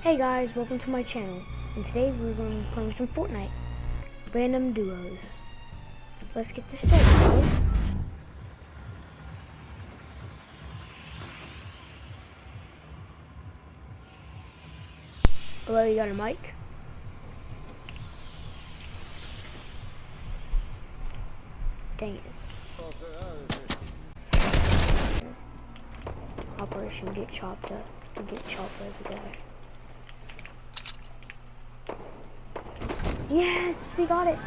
Hey guys, welcome to my channel, and today we're going to be playing some Fortnite. Random duos. Let's get this started, bro. Hello, you got a mic? Dang it. Operation Get Chopped Up. To get chopped as a guy. Yes, we got it.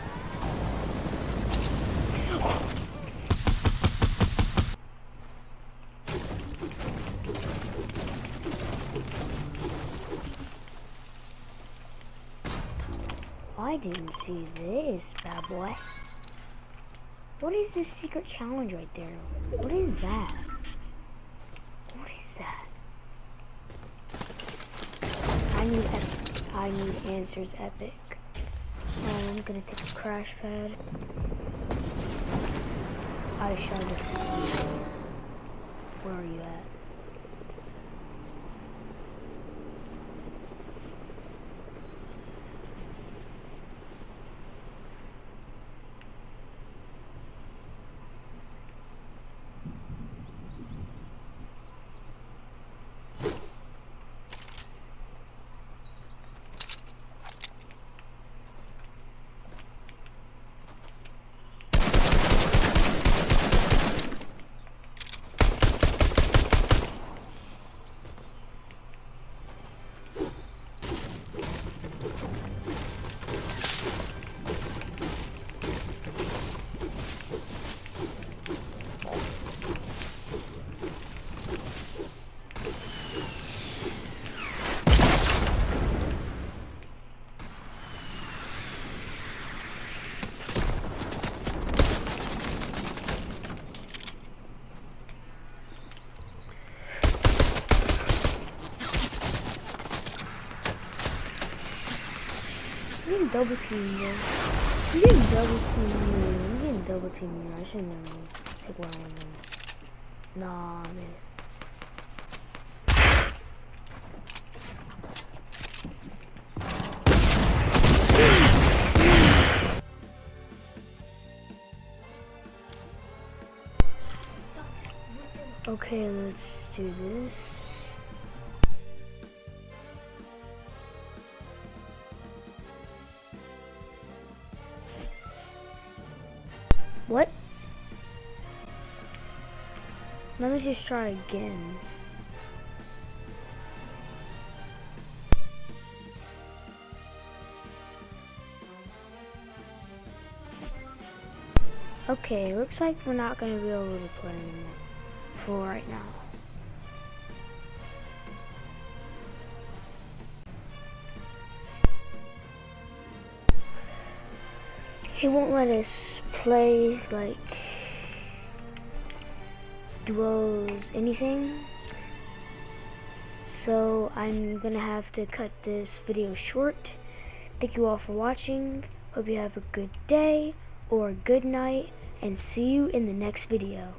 I didn't see this, bad boy. What is this secret challenge right there? What is that? What is that? I need answers, epic. I'm gonna take a crash pad. I shot it. Where are you at? You didn't double team me. You didn't double team me. You didn't double team me. I shouldn't have take one on this. Nah, man. Okay, let's do this. What? Let me just try again. Okay, looks like we're not going to be able to play anymore for right now. He won't let us play like duos, anything. So I'm gonna have to cut this video short. Thank you all for watching. Hope you have a good day or a good night, and see you in the next video.